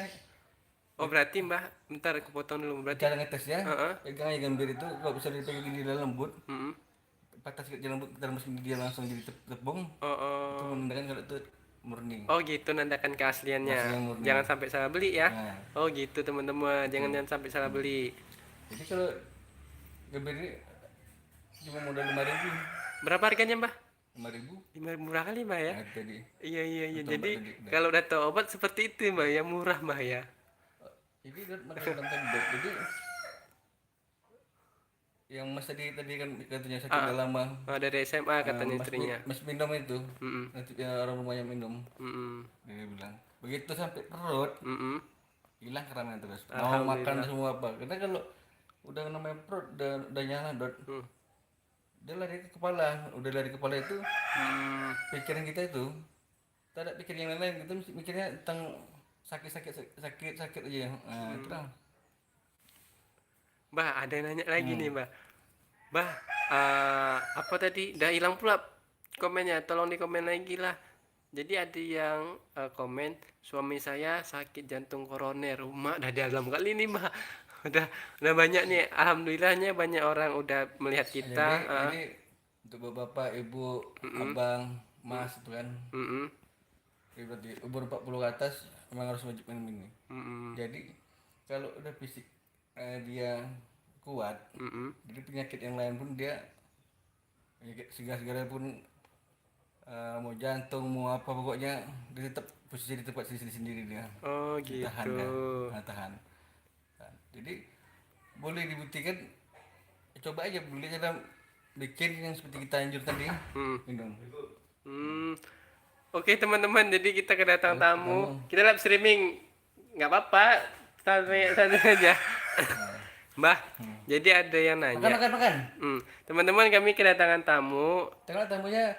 Oh berarti, Mbak, bentar aku potong dulu. Berarti cara ngetesnya pegang aja gambir itu kalau bisa dipegang ini dia lembut, patah sedikit dia lembut, kita masukin dia langsung jadi tepung. Itu menandakan kalau itu murni. Oh gitu, nandakan keasliannya. Keaslian murni. Jangan sampai salah beli ya. Nah, Oh gitu teman-teman, jangan sampai salah beli. jadi kalau gambir ini cuma modal 5.000, Berapa harganya, Mbak? 5.000. Murah kali, Mbak ya. Nah, tadi Iya iya iya. Betul, Jadi Mbak, tadi. kalau udah tahu obat seperti itu, Mbak ya, murah, Mbak ya. jadi makanya bilang tadi Dok. Jadi yang mas tadi kan katanya sakit udah lama, Oh, dari SMA katanya istrinya. mas minum itu, nanti orang rumahnya minum, Mm-mm. dia bilang begitu sampai perut Mm-mm. hilang keramnya terus mau makan semua apa, karena kalau udah namanya perut udah nyala Dot, dia lari ke kepala, udah lari ke kepala itu pikiran kita itu tak ada pikir yang lain, kita mesti mikirnya tentang sakit aja. Nah, itu lah. Mbak, ada yang nanya lagi nih, Mbak. Mbak, apa tadi? Udah hilang pula komennya. Tolong di komen lagi lah. Jadi ada yang komen, suami saya sakit jantung koroner. Rumah udah dalam kali ini, Mbak. Udah banyak nih. Alhamdulillahnya banyak orang udah melihat kita. Jadi untuk bapak, ibu, abang, mas itu kan, Mm-mm. jadi berarti umur 40 ke atas memang harus wajib minum ini. Mm-mm. Jadi kalau udah fisik dia kuat, jadi penyakit yang lain pun dia penyakit segala pun mau jantung mau apa pokoknya dia tetap posisi di tempat sendiri dia. Oh Tahan gitu. kan, tahan. Nah, jadi boleh dibuktikan, coba aja beli cara bikin yang seperti kita anjur tadi, minum. Oke teman-teman, jadi kita kedatangan tamu. Kita live streaming, nggak apa-apa, santai aja. Mbah, jadi ada yang nanya. Makan. Teman-teman, kami kedatangan tamu. Tengok tamunya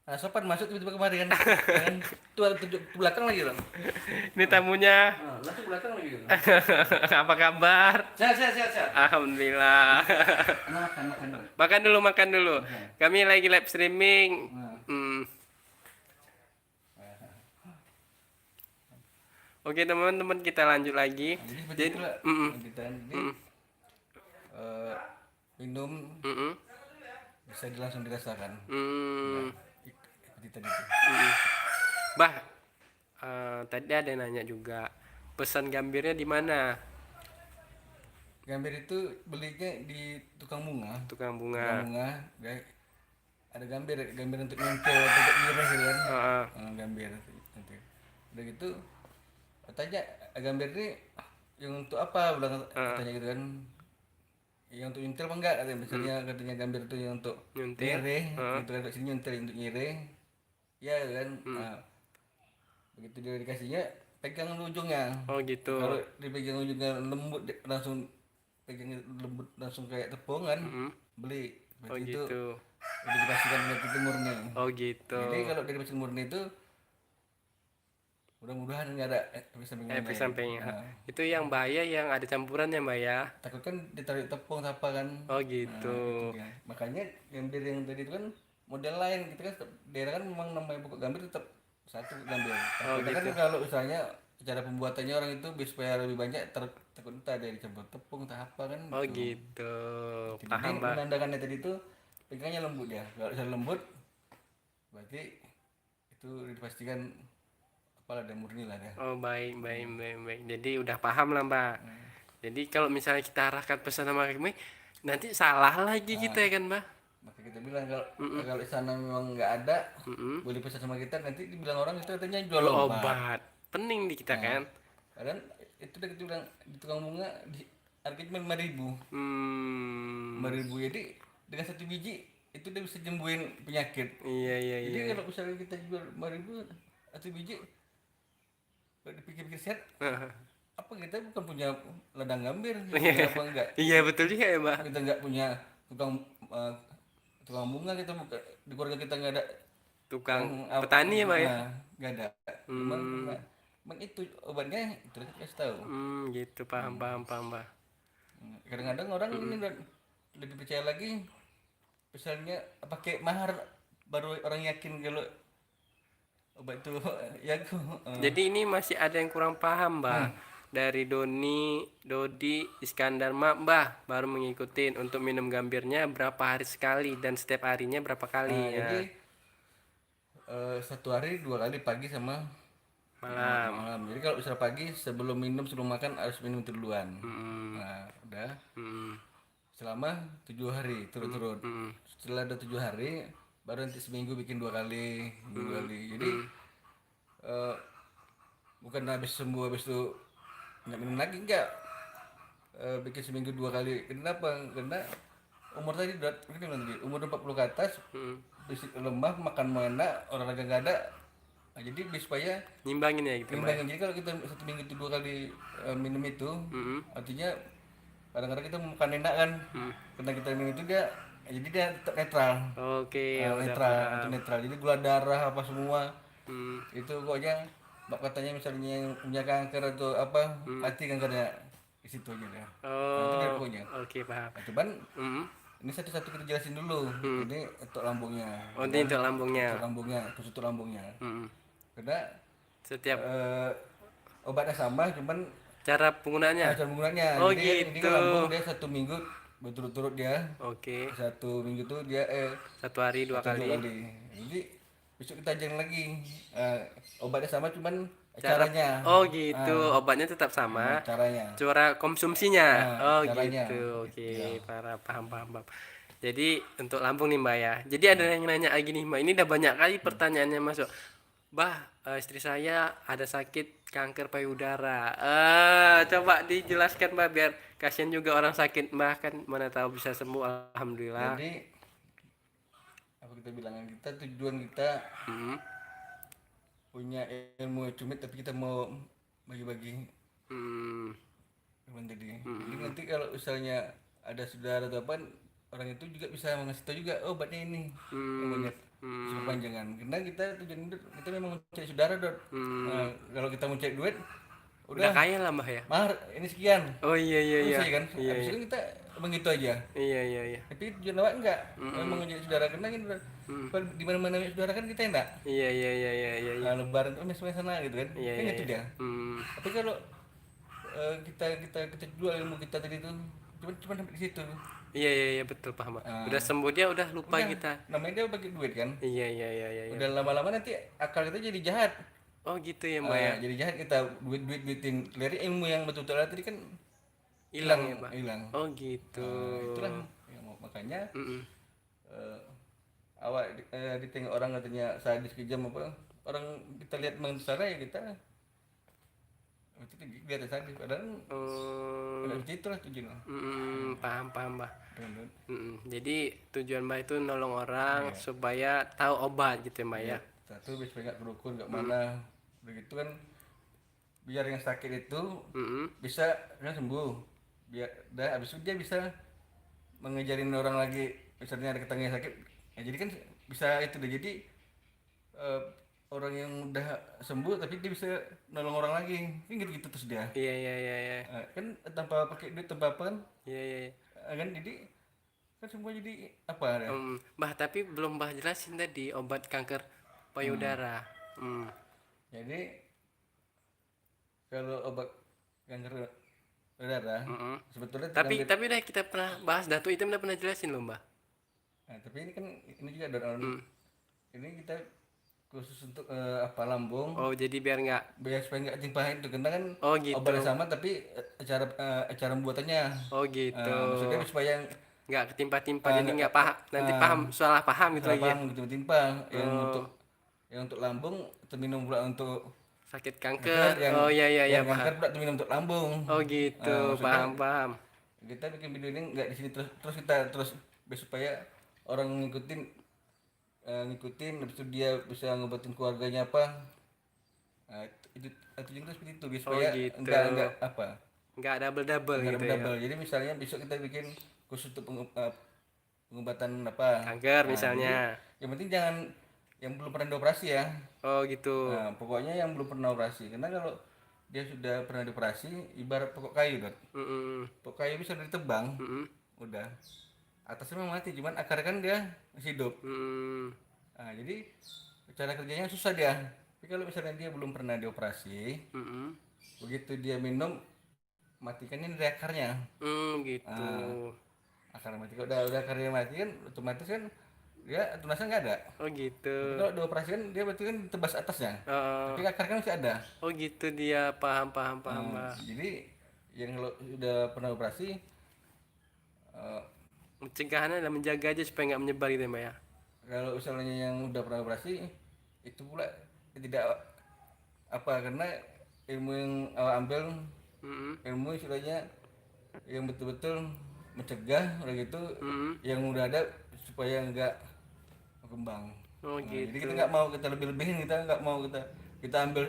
Nah, sopan masuk tiba-tiba kemari kan tuh ada tunjuk ke belakang lagi loh. Ini tamunya. Nah, langsung ke belakang lagi gitu. Apa kabar? Sehat, sehat, sehat, sehat. Alhamdulillah. Makan, makan. Makan dulu, makan dulu. Makan. Kami lagi live streaming. Nah. Hmm. Oke teman-teman, kita lanjut lagi. Jadi seperti Jadi, itulah mm-mm, kita jadi mm-mm, minum mm-mm, bisa langsung dirasakan. mm. Nah, seperti tadi itu. Bah, tadi ada yang nanya juga, pesan gambirnya di mana? Gambir itu belinya di tukang bunga. Tukang Tukang bunga. bunga, ada gambir, gambir untuk nyentil atau untuk ngiris gitu kan. Heeh. Gambir nanti. Udah gitu, tanya gambir ini yang untuk apa? Bilang tanya gitu kan. Yang untuk nyentil apa enggak? Katanya misalnya katanya gambir itu yang untuk Nyuntil. nyireh, Heeh. gitu kan sini nyentil untuk nyireh. Ya kan. Nah, begitu dia dikasihnya pegang ujungnya. Oh gitu. Kalau dipegang ujungnya lembut langsung pegang lembut langsung kayak tepung kan. Beli. Oh Berarti itu gitu. udah dipastikan penyakit itu murni. Oh gitu. Jadi kalau dari penyakit murni itu mudah-mudahan nggak ada efek samping Efek lain. sampingnya. Nah, Itu yang bahaya yang ada campurannya, Mbak ya. takut kan ditarik tepung apa kan. Oh Nah, gitu. itu dia. Makanya gambir yang tadi itu kan model lain. Kita kan daerah kan memang namanya pokok gambir tetap satu gambir. Oh Tapi kan gitu. kalau misalnya cara pembuatannya orang itu biar supaya lebih banyak takut entah ada dicampur tepung entah apa kan Oh gitu. gitu. Jadi Paham, Mbak. menandakannya tadi itu pegangnya lembut ya. Kalau misalnya lembut berarti itu dipastikan apalah ada murni lah ya. Oh baik, baik, baik, baik. Jadi udah paham lah, Mbak. Jadi kalau misalnya kita arahkan pesan sama kami, nanti salah lagi kita ya kan, Mbak? Maka kita bilang kalau di sana memang nggak ada boleh pesan sama kita nanti dibilang orang itu katanya jual Jual obat. obat. Pening di kita kan? Kadang itu udah kita bilang di tukang bunga di harganya cuma 5.000. Hmm. 5.000 jadi dengan satu biji itu udah bisa nyembuhin penyakit. Iya, iya, Jadi iya. kalau misalnya kita jual 5.000 satu biji kalau dipikir-pikir sehat apa kita bukan punya ladang gambir apa enggak Iya, betul juga ya, Mbak. kita nggak punya tukang tukang bunga kita bukan di keluarga kita nggak ada Tukang yang petani ya, Mbak ya? nggak ada cuman karena emang itu obatnya itu kita kasih tahu. Gitu, paham, paham, paham, Mbak. Kadang-kadang orang ini lebih percaya lagi misalnya pakai mahar baru orang yakin kalau obat itu ya Jadi ini masih ada yang kurang paham, Mbak. Dari Dodi, Iskandar, Mbah baru mengikuti untuk minum gambirnya berapa hari sekali dan setiap harinya berapa kali ya. jadi satu hari 2 kali pagi sama Malam. malam. Jadi kalau misalnya pagi sebelum minum sebelum makan harus minum itu duluan. Nah, udah Mm, selama 7 hari turut-turut. mm, Setelah ada 7 hari baru nanti seminggu bikin 2 kali, 2 kali. Jadi bukan habis sembuh habis itu nggak minum lagi enggak. Bikin seminggu 2 kali. Kenapa? Karena umur tadi udah ini nanti umur 40 ke atas fisik lemah makan mau enak olahraga nggak ada. Nah, jadi supaya Nyimbangin ya gitu, Mbak. imbang. Jadi kalau kita satu minggu itu 2 kali minum itu artinya kadang-kadang kita makan enak kan karena kita minum itu dia jadi dia tetap netral. Oke, udah Netral paham. itu netral jadi gula darah apa semua Hmm, itu pokoknya mbak katanya misalnya yang punya kanker atau apa mati kankernya di situ aja deh. Nah, itu dia Oh, pokoknya. oke, paham. Nah, cuman Mm. ini satu-satu kita jelasin dulu. Ini untuk lambungnya. Oh, ini untuk lambungnya. Untuk lambungnya, khusus untuk lambungnya. Mm. Karena Setiap obatnya sama, cuman cara penggunaannya. cara penggunaannya. Oh, Jadi gitu. kan lambung dia 1 minggu berturut-turut dia. Oke, 1 minggu tuh dia 1 hari 2 kali. 2 kali. Jadi besok kita ajarin lagi. Obatnya sama, cuman Cara caranya. Oh, gitu. Obatnya tetap sama. Caranya. Cara konsumsinya. Oh, caranya. gitu. Oke, para paham, paham, paham. Jadi untuk lambung nih, Mbak ya. Jadi ada yang nanya lagi nih, Mbak. Ini udah banyak kali pertanyaannya masuk. Mbah, istri saya ada sakit kanker payudara. Coba dijelaskan, Mbak, biar kasihan juga orang sakit, Mbah, kan mana tahu bisa sembuh. Alhamdulillah. Jadi apa kita bilang kita tujuan kita Hmm. punya ilmu cumit tapi kita mau bagi-bagi Hmm. teman tadi. Jadi nanti kalau misalnya ada saudara atau apa orang itu juga bisa mengasih tahu juga obatnya ini. Obatnya. sepanjangan. Karena kita tujuan hidup kita memang mencari saudara Dot. Nah, kalau kita mau cari duit Udah udah kaya lah Mbah ya. mahar ini sekian Oh iya iya iya. selesai kan, Iya habis iya. itu kita begitu aja. Iya iya iya. Tapi tujuan awak enggak memang menjadi saudara, karena kan kalau di mana mana saudara kan kita enggak. Iya iya iya iya iya iya. Lebaran tuh mes sana gitu kan, Iya kan iya itu iya. dia. Hmm. Tapi kalau kita jual ilmu kita tadi tuh cuma sampai di situ. Iya iya iya betul paham Mbah. Ah, Udah sembuh dia udah lupa udah kita. namanya dia pakai duit kan. Iya iya iya iya iya. Udah lama-lama nanti akal kita jadi jahat. Oh gitu ya Mbak ya. Jadi jahat kita duitin dari ilmu yang betul-betul tadi kan Hilang ya Mbak. hilang. Oh gitu. Itulah ya, makanya Mm-mm. eh, awak ditengok orang katanya sadis kejam apa, orang kita lihat mengesara ya kita itu lihat sadis, padahal Oh, nggak seperti itulah tujuannya. paham paham Mbak. Benar. Jadi tujuan Mbak itu nolong orang Iya. supaya tahu obat gitu ya Mbak ya. Satu biar supaya nggak kedukun nggak mana begitu kan, biar yang sakit itu Mm-mm. bisa kan sembuh, biar dah habis itu dia bisa mengejarin orang lagi, misalnya ada tetangga yang sakit ya, jadi kan bisa itu deh. Jadi eh, orang yang udah sembuh tapi dia bisa nolong orang lagi kan, gitu-gitu terus dia. Iya iya iya iya. Kan tanpa pakai duit tanpa apa kan. Iya iya. Iya. Kan jadi kan semua jadi apa ya. Mbah tapi belum Mbah jelasin tadi obat kanker payudara. Jadi kalau obat kanker darah sebetulnya Tapi udah kita pernah bahas datu itu udah pernah jelasin loh Mbah. nah, tapi ini kan ini juga ini kita khusus untuk apa, lambung, Oh jadi biar nggak. biar supaya nggak timpahin itu, karena kan Oh gitu. obatnya sama tapi cara pembuatannya. Oh gitu. Maksudnya supaya Nggak ketimpa-timpa jadi nggak paham. Nanti paham salah paham gitu salah lagi ya. paham gitu timpa yang untuk lambung terminum pula untuk Sakit kanker. Oh iya iya iya yang paham. kanker pula terminum untuk lambung. Oh gitu. Maksudnya Paham paham. kita bikin video ini nggak di sini terus kita terus biar supaya orang ngikutin habis itu dia bisa ngobatin keluarganya apa. Nah, itu juga seperti itu biar supaya gitu. enggak apa, Nggak double-double enggak gitu ya. double. Jadi misalnya besok kita bikin khusus untuk pengobatan apa, Kanker misalnya. yang penting jangan yang belum pernah dioperasi ya. Oh gitu. Nah, pokoknya yang belum pernah operasi, karena kalau dia sudah pernah dioperasi ibarat pokok kayu Dot. Mm-mm. Pokok kayu bisa ditebang, Mm-mm. udah atasnya memang mati, cuman akar kan dia masih hidup. Mm. Nah, jadi cara kerjanya susah dia. Tapi kalau misalnya dia belum pernah dioperasi, Mm-mm. begitu dia minum matikannya dari akarnya. Gitu. Akar mati, kalau udah akarnya mati kan otomatis kan dia tunasan nggak ada. Oh gitu. Tapi kalau dioperasi kan dia berarti kan tebas atasnya, Oh, tapi akar kan masih ada. oh gitu dia paham paham paham Mbah. Jadi yang kalau sudah pernah operasi Pencegahannya adalah menjaga aja supaya nggak menyebar gitu ya Mbak ya. kalau misalnya yang udah pernah operasi itu pula tidak apa, karena ilmu yang awak ambil Mm-mm. ilmu istilahnya yang betul-betul mencegah udah gitu, yang udah ada supaya enggak berkembang. Oh Jadi gitu. kita nggak mau kita lebih-lebihin, kita nggak mau kita ambil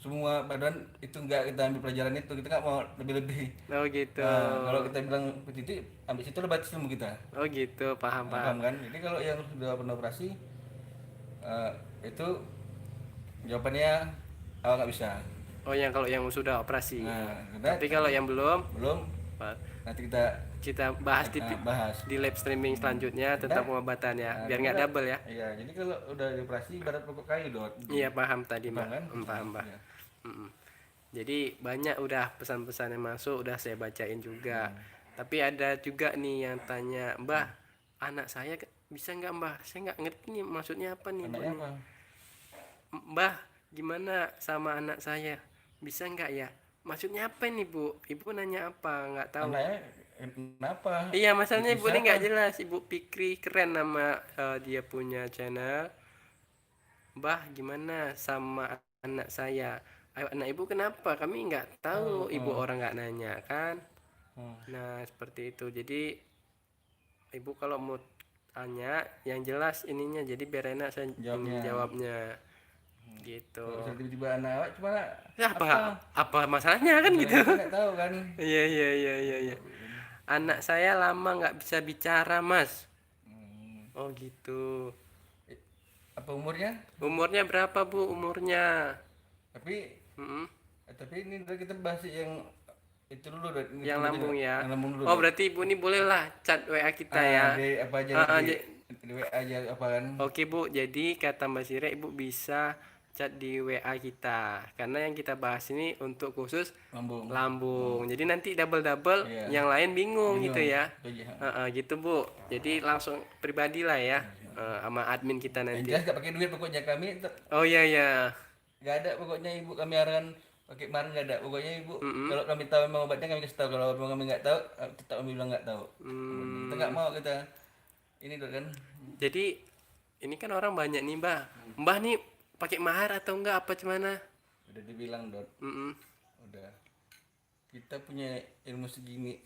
semua badan itu, nggak kita ambil pelajaran itu, kita nggak mau lebih-lebih. Oh gitu. Kalau kita bilang seperti itu, ambil situ lah batas ilmu kita. Oh gitu paham paham. Paham kan? Jadi kalau yang sudah pernah operasi itu jawabannya awak nggak bisa. Oh yang kalau yang sudah operasi. Karena Tapi kalau yang belum, belum Pak, nanti kita kita bahas bahas. di live streaming selanjutnya tentang pengobatan ya, biar nggak Kita- double ya. Iya, jadi kalau udah dioperasi ibarat pokok kayu Dot. Iya paham tadi Mbak. Paham kan? Paham Mbak. Iya. Mm-mm. Jadi banyak udah pesan-pesan yang masuk udah saya bacain juga. Tapi ada juga nih yang tanya, Mbah, anak saya bisa nggak Mbah? Saya nggak ngerti nih maksudnya apa nih. Bu, Anaknya nih. apa? Mbah, gimana sama anak saya? Bisa nggak ya? Maksudnya apa nih Bu? Ibu nanya apa? Nggak tahu. Anaknya kenapa? Iya, masalahnya Ibu Bisa ini nggak apa? jelas. Ibu Pikri keren nama dia punya channel. Mbah, gimana sama anak saya? Ayo, anak Ibu kenapa? Kami nggak tahu. Ibu orang nggak nanya kan? Nah, seperti itu. Jadi Ibu kalau mau tanya yang jelas ininya, jadi biar enak saya jawabnya. Gitu. Kalau tiba-tiba anak awak cuma Ya, apa masalahnya kan gitu? kita nggak tahu kan. Iya iya iya iya iya. Anak saya lama nggak bisa bicara Mas. Oh gitu. Apa umurnya? Umurnya berapa Bu umurnya? Tapi Mm-mm. tapi ini udah kita bahas yang itu dulu, ini Yang dulu aja, lambung ya. yang lambung dulu. Oh berarti Ibu ini bolehlah chat WA kita ya. Di apa aja Ah, ah, di WA aja apa kan? Oke Bu, jadi kata Mbak Sire Ibu bisa chat di WA kita. Karena yang kita bahas ini untuk khusus Lambung. lambung. Jadi nanti double-double Iya. yang lain bingung gitu Bingung. ya. Itu aja. Gitu Bu. Jadi langsung pribadi lah ya sama admin kita Yang nanti. jelas gak pakai duit pokoknya, kami Oh iya ya. nggak ada pokoknya ibu, kami arahan pakai kemarin nggak ada pokoknya ibu. Mm-mm. Kalau kami tahu memang obatnya kami kasih tahu, kalau memang kami nggak tahu tetap kami bilang nggak tahu. Kita nggak mau kita ini tuh kan. Jadi ini kan orang banyak nih Mbah. Mbah nih pakai mahar atau enggak apa gimana? Udah dibilang Dot, Mm-mm. udah kita punya ilmu segini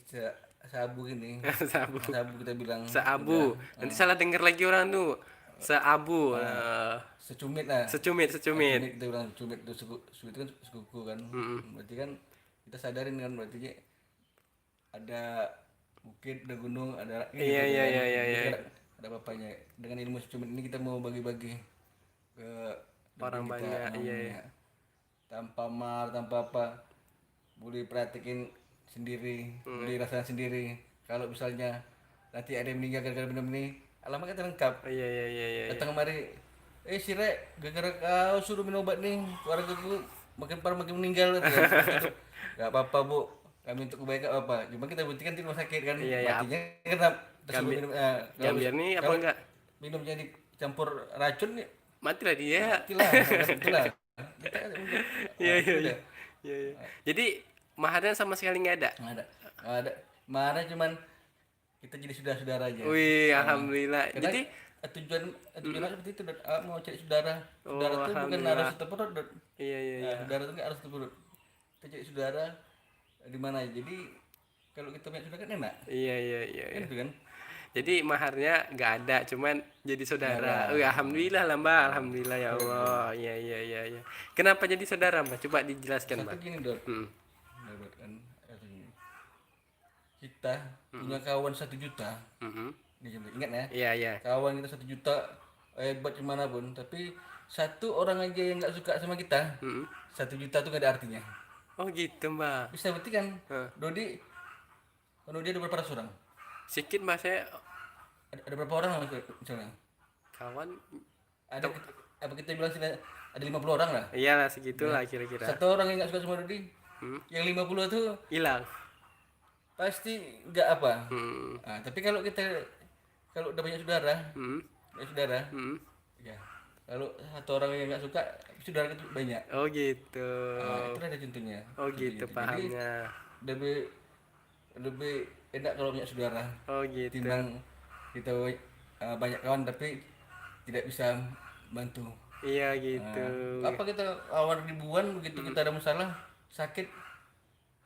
sabu gini. Sabu. Sabu kita bilang Seabu. udah, Nanti salah denger lagi orang tuh. Seabu. secumit lah. Secumit, secumit. Cumit kita bilang, cumit itu suku itu kan sekuku kan. Berarti kan kita sadarin kan, berarti ada bukit, ada gunung, ada ini Iya, gitu iya, kan. iya, iya, Jadi iya. ada bapaknya. Dengan ilmu secumit ini kita mau bagi-bagi ke Orang kita, banyak, iya, iya. tanpa mar, tanpa apa, boleh praktekin sendiri, boleh rasakan sendiri. Kalau misalnya nanti ada yang meninggal gara-gara minum ini, alamat kita lengkap. Iya, iya, iya, iya. Datang kemari, si Rek, gara-gara kau suruh minum obat nih, keluarga gue makin parah makin meninggal. Gak apa-apa Bu, kami untuk kebaikan apa, cuma kita buktikan di rumah sakit kan. Iya, iya. Matinya karena tersebut Gambir- minum. Gambir nih apa enggak? Minumnya dicampur racun nih, Matilah dia. itulah, itulah. Kita Iya, iya, iya. udah. Iya, iya. Jadi maharnya sama sekali nggak ada. Nggak ada. Mana cuman kita jadi saudara aja. Wih, alhamdulillah. Karena Jadi tujuan seperti itu, Dot. Mau cari saudara. Saudara Oh, tuh bukan alhamdulillah. harus satu perut, Dot. iya, iya, iya. Nah, saudara tuh nggak harus satu perut. Kita cari saudara di mana aja. Jadi kalau kita punya saudara kan enak, Iya, iya, iya, kan iya. itu kan. Jadi maharnya nggak ada, cuman jadi saudara. Alhamdulillah lah Mbak, alhamdulillah ya Allah. Iya, iya, iya, iya. Kenapa jadi saudara Mbak? Coba dijelaskan Satu Mbak. gini, Dot. Hmm. Dot, kan. Gini. Kita punya kawan 1 juta. Mhm. Ini contoh, ingat ya. Iya, iya. Kawan kita 1 juta, hebat gimana pun, tapi satu orang aja yang nggak suka sama kita, Mhm. 1 juta tuh gak ada artinya. Oh gitu Mbak. Bisa buktikan. Hah. Dodi, kalau dia ada berapa ratus orang? Sikit Mbak saya Ada berapa orang lah misalnya? kawan. Ada apa kita bilang sih, ada 50 orang lah. Iyalah segitulah kira-kira. Satu orang yang nggak suka sama Dodi, yang 50 tuh Hilang. pasti nggak apa. Hmm. Nah, tapi kalau udah banyak saudara, Hmm. banyak saudara, Hmm. ya. Kalau satu orang yang nggak suka, saudara itu banyak. Oh gitu. Nah, itu ada contohnya. Oh gitu Jadi pahamnya. lebih lebih enak kalau punya saudara Oh gitu. timbang kita banyak kawan tapi tidak bisa bantu. Iya gitu. Apa kita awal ribuan begitu kita ada masalah sakit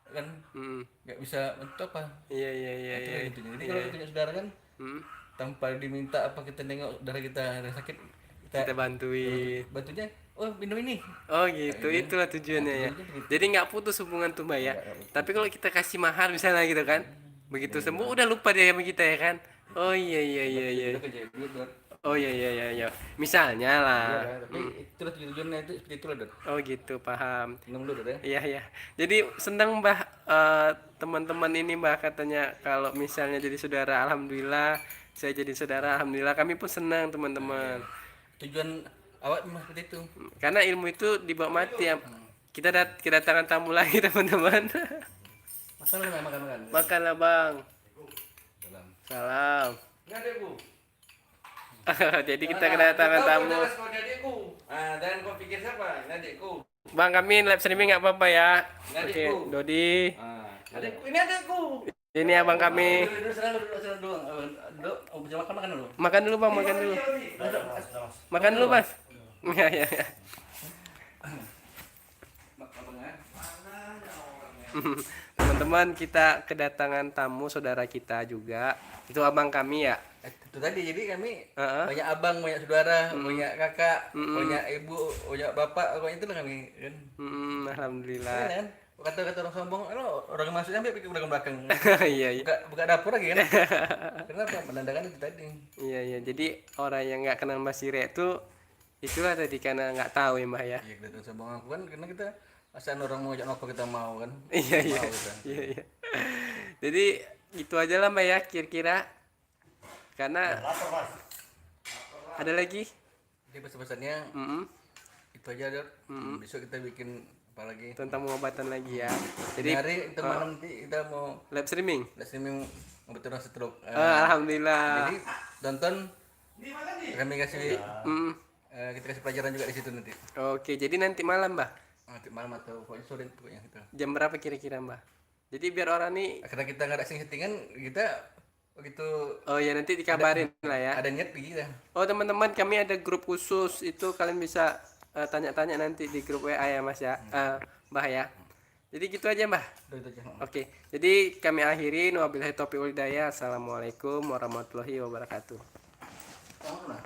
kan Hmm. nggak bisa bantu apa. Iya, iya, iya, Itu iya. lah intinya. Jadi kalau kita punya saudara kan Hmm. tanpa diminta apa, kita nengok saudara kita ada sakit, Kita bantuin. bantunya, oh minum ini. Oh gitu, itulah tujuannya ya. Jadi nggak putus hubungan tuh Mbak ya. Tapi kalau kita kasih mahar misalnya gitu kan, begitu sembuh udah lupa dia sama kita ya kan. Oh iya, iya, iya, iya. Udah kerja duit, Dot. Oh iya, iya, iya, iya. Misalnya lah. Ya, tapi itulah tujuannya, itu seperti itulah, Dot. Oh gitu, paham. Minum dulu, Dot, ya. Iya, iya. Jadi senang Mbah, teman-teman ini Mbah katanya kalau misalnya jadi saudara, alhamdulillah. Saya jadi saudara, alhamdulillah. Kami pun senang teman-teman. Tujuan awak memang seperti itu. Karena ilmu itu dibawa mati ya. Kita kedatangan tamu lagi teman-teman. Makan lah, makan. Makanlah Bang. Salam. Salam. Ini adekku. Jadi kita kedatangan tamu. Ini adekku. Ah, dan kau pikir siapa? Ini adekku. Bang kami live streaming nggak apa-apa ya. Ini Oke, adekku. Dodi. Ah, adekku. Ini adekku. Ini abang kami. Duduk sana dulu. Duduk. Oh, bisa makan dulu. Makan dulu Bang, makan dulu. Makan dulu Mas. Iya, iya, iya. Teman-teman, kita kedatangan tamu saudara kita juga. Itu abang kami ya. Itu tadi, jadi kami Heeh. banyak abang, banyak saudara, banyak kakak, banyak ibu, banyak bapak, pokoknya itu lah kami kan. Alhamdulillah. Kan? Kata-kata orang sombong, lo orang masuknya sampai pikir belakang. Iya, iya. Buka dapur lagi kan. Kenapa? Menandakan itu tadi. Iya, iya. Jadi orang yang nggak kenal Mbak Sire itu Itulah tadi karena nggak tahu ya Mbah ya. Iya kita terus abang aku kan karena kita asal orang mau ngajak apa kita mau kan. Iya iya. Mau kita. Iya iya. Jadi gitu aja lah Mbak ya kira-kira. Karena ada lagi. Jadi pesan-pesannya Mm-mm. itu aja Dok. Besok kita bikin apa lagi? Tentang pengobatan lagi ya. Jadi Jadi hari itu malam nanti kita mau live streaming. live streaming obat orang stroke. Alhamdulillah. Jadi tonton kami kasih Mm. kita kasih pelajaran juga di situ nanti. Oke, jadi nanti malam Mbah. Nanti malam atau pokoknya sore pokoknya gitu. Jam berapa kira-kira Mbah? Jadi biar orang nih, Karena kita nggak ada settingan kita begitu oh ya nanti dikabarin lah ya. ada niat pergi kita. Oh teman-teman, kami ada grup khusus itu kalian bisa tanya-tanya nanti di grup WA ya Mas ya, Mbah ya. Jadi gitu aja Mbah. Udah itu aja. Oke, jadi kami akhiri. Wabillahi taufiq wal hidayah. Assalamualaikum warahmatullahi wabarakatuh. Kamu lah.